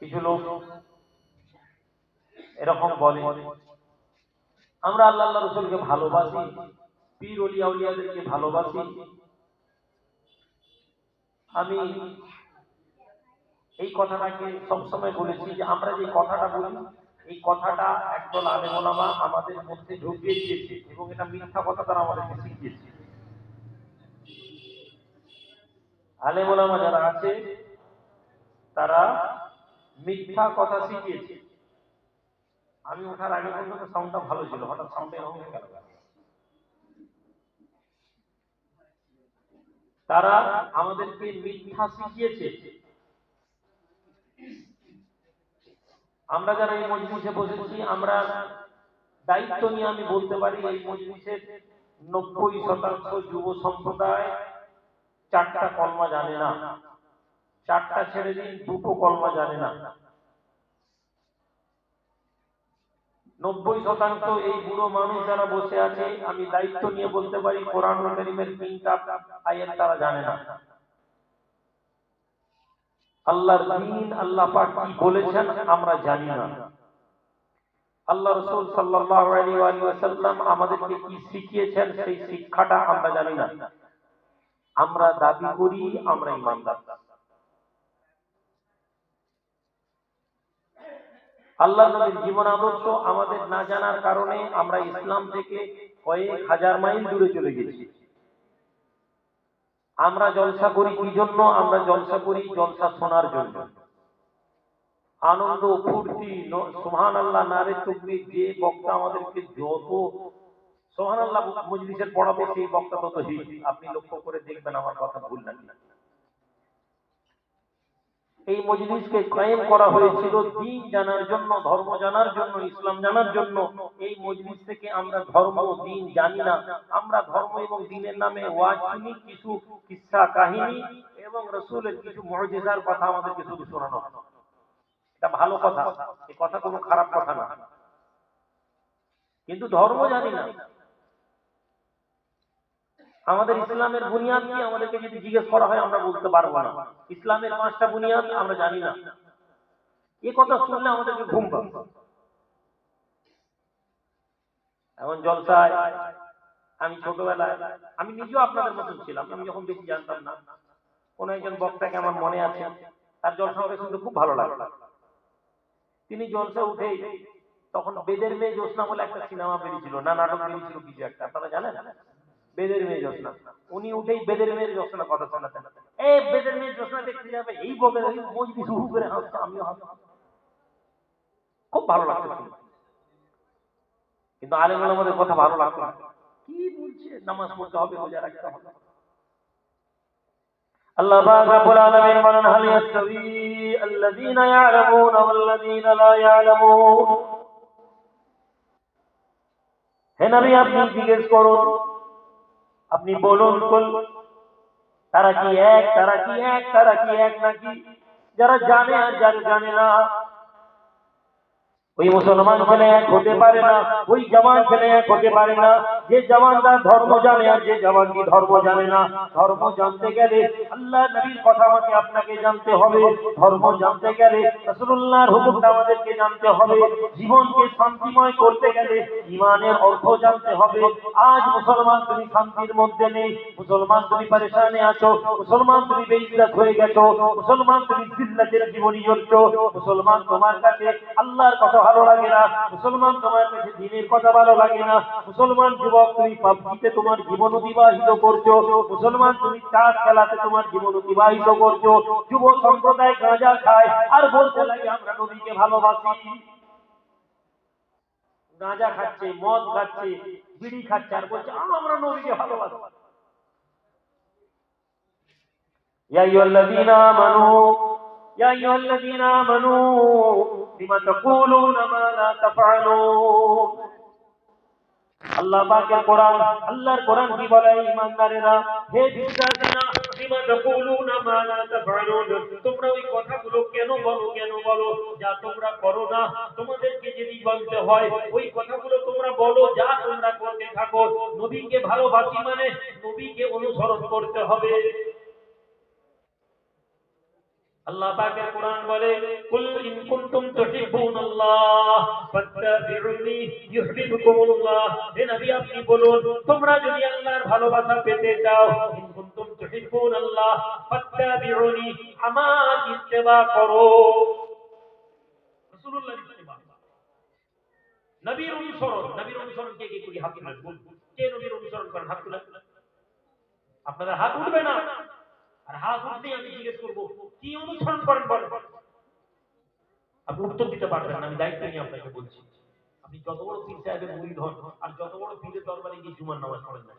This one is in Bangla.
কিছু লোক এরকম বলে আমরা আল্লাহ রাসূলকে ভালোবাসি, পীর ওলিয়া উলিয়াদেরকে ভালোবাসি। আমি এই কথাটাকে সবসময় বলেছি যে আমরা যে কথাটা বলি এই কথাটা একদল আলেম ওলামা আমাদের মধ্যে ঢুকিয়ে দিয়েছে এবং এটা মিথ্যা কথা তারা আমাদেরকে শিখিয়েছে। আলেম ওলামা যারা আছে তারা মিথ্যা কথা শিখিয়েছে। আমি ওঠার আগে পর্যন্ত সাউন্ডটা ভালো ছিল, হঠাৎ সাউন্ডটা এরকম হয়ে গেল। তারা আমাদেরকে মিথ্যা শিখিয়েছে। আমরা যারা এই মজলিসে বসেছি আমরা দায়িত্ব নিয়ে আমি বলতে পারি এই মজলিসের 90% যুব সম্প্রদায় 4টা কলমা জানে না। 4টা ছেড়ে দিন 2টো কলমা জানে না। 90% এই বুড়ো মানুষ যারা বসে আছে আমি দায়িত্ব নিয়ে বলতে পারি কোরআন কারীমের 3টা আয়াত তারা জানে না। আল্লাহর দ্বীন আল্লাহ পাক কি বলেছেন আমরা জানি না। আল্লাহ রাসূল সাল্লাল্লাহু আলাইহি ওয়াসাল্লাম আমাদেরকে কি শিখিয়েছেন সেই শিক্ষাটা আমরা জানি না। আমরা দাবি করি আমরা ঈমানদার। আল্লাহর নবীর জীবন আদর্শ আমাদের না জানার কারণে আমরা ইসলাম থেকে কয়েক হাজার মাইল দূরে চলে গেছি। আমরা জলসা করি কি জন্য? আমরা জলসা করি জলসা শোনার জন্য। আনন্দ ফুর্তি সুবহানাল্লাহ নারে তাকবীর যে বক্তা আমাদেরকে যত সুবহানাল্লাহ মজলিসের পড়াবে সেই বক্তা তত হিট। আপনি লক্ষ্য করে দেখবেন আমার কথা ভুল না। এই মজলিসকে কায়েম করা হয়েছিল দ্বীন জানার জন্য, ধর্ম জানার জন্য, ইসলাম জানার জন্য। এই মজলিস থেকে আমরা ধর্ম দ্বীন জানি না। আমরা ধর্ম এবং দ্বীনের নামে ওয়াজ শুনি, কিছু কিসসা কাহিনী এবং রাসূলের কিছু মুজিজার কথা আমাদেরকে শুধু শোনানো হয়। এটা ভালো কথা, এই কথা কোনো খারাপ কথা না, কিন্তু ধর্ম জানি না। আমাদের ইসলামের বুনিয়াদ কি আমাদেরকে যদি জিজ্ঞেস করা হয় আমরা বলতে পারবো না। ইসলামের 5টা বুনিয়াদ আমরা জানি না। এই কথা শুনলে আমাদেরকে ঘুম পাবে। এখন জলসায় আমি ছোটবেলায় আমি নিজেও আপনাদের মতন ছিলাম। আমি যখন বেশি জানতাম না, কোন একজন বক্তাকে আমার মনে আছে, তার জলসা আমাকে শুনতে খুব ভালো লাগলো। তিনি জলসা উঠে তখন বেদের মেয়ে জ্যোৎস্না বলে একটা সিনেমা বেরিয়েছিল, না নাটক বেরিয়েছিল কিছু একটা, আপনারা জানেন? বেদের মেয়ে জ্যোৎস্না। উনি উঠেই বেদের মেয়ের জ্যোৎস্না কথা শোনাতেন। এই বেদের মেয়ে জ্যোৎস্না দেখতে যাবে, এই বলে মজলিস শুরু করে হাসতো, আমিও হাসতাম, খুব ভালো লাগতো শুনতে। কিন্তু আলেম ওলামাদের কথা ভালো লাগতো না। কি বলছে? নামাজ পড়তে হবে, রোজা রাখতে হবে। আল্লাহ পাক রব্বুল আলামিন বলেন হাল ইয়াস্তাবি আল্লাযীনা ইয়ালামুনা ওয়াল্লাযীনা লা ইয়ালামুন। হে নবী আপনি জিজ্ঞেস করুন, আপনি বলুন তারা কি এক, তারা কি এক, তারা কি এক নাকি? যারা জানে আর যারা জানে না। ওই মুসলমান ছেলে এক হতে পারে না, ওই জওয়ান ছেলে এক হতে পারে না। যে জওয়ানরা ধর্ম জানে আর যে জওয়ানটি ধর্ম জানে না। ধর্ম জানতে গেলে আল্লাহ নবীর কথা মতে আপনাকে জানতে হবে। ধর্ম জানতে গেলে রাসূলুল্লাহর হুকুমটা আমাদেরকে জানতে হবে। জীবনকে শান্তিময় করতে গেলে ঈমানের অর্থ জানতে হবে। আজ মুসলমান তুমি শান্তির মধ্যে নেই, মুসলমান তুমি পরেশানে আছো, মুসলমান তুমি বেইজ্জত হয়ে গেছো, মুসলমান তুমি জিল্লাতের জীবনী চলছো, মুসলমান তোমার কাছে আল্লাহর কথা ভালো লাগে না, মুসলমান তোমার কাছে দ্বীনের কথা ভালো লাগে না, মুসলমান যুবক তুমি পাবজিতে তোমার জীবন অতিবাহিত করছো, মুসলমান তুমি তাস খেলাতে তোমার জীবন অতিবাহিত করছো, যুব সম্প্রদায় গাঁজা খায় আর বলতে লাগে আমরা নবীকে ভালোবাসি। গাঁজা খাচ্ছে, মদ খাচ্ছে, বিড়ি খাচ্ছে আর বলছে আমরা নবীকে ভালোবাসি। ইয়া আইয়ুহাল্লাযীনা আমানু ইয়া আইয়ুহাল্লাযীনা আমানু লিমা তাকুলুনা মা লা তাফআলুন। আল্লাহ পাকের কোরআন, আল্লাহর কোরআন কি বলে? ঈমানদারেরা, হে বিশ্বাসীরা, লিমা তাকুলুনা মা লা তাফআলুন, তোমরা ওই কথাগুলো কেন বলো যা তোমরা করো না। তোমাদেরকে যদি বলতে হয় ওই কথাগুলো তোমরা বলো যা তোমরা করতে থাকো। নবীকে ভালোবাসি মানে নবীকে অনুসরণ করতে হবে। আল্লাহ পাকের কোরআন বলে কুল ইন কুনতুম তুহিব্বুনাল্লাহ ফাত্তাবিউনি ইউহিব্বুকুমুল্লাহ। হে নবী আপনি বলুন তোমরা যদি আল্লাহর ভালোবাসা পেতে চাও, ইন কুনতুম তুহিব্বুনাল্লাহ ফাত্তাবিউনি, আমার ইত্তেবা করো। রাসূলুল্লাহর ইত্তেবা, নবীর অনুসরণ। নবীর অনুসরণ কে কে করি? হাত তুলেন, কে নবীর অনুসরণ করেন? হাত তুলেন। আপনাদের হাত উঠবে না, আর হাত উঠলেই আমি জিজ্ঞেস করবো কি অনুসরণ করেন বলেন। আপনি উত্তর দিতে পারবেন না, আমি দায়িত্ব নিয়ে আপনাকে বলছি। আপনি যত বড় পীর সাহেবের মুরিদ হন আর যত বড় পীরের দরবারে গিয়ে জুমার নামাজ পড়েন না,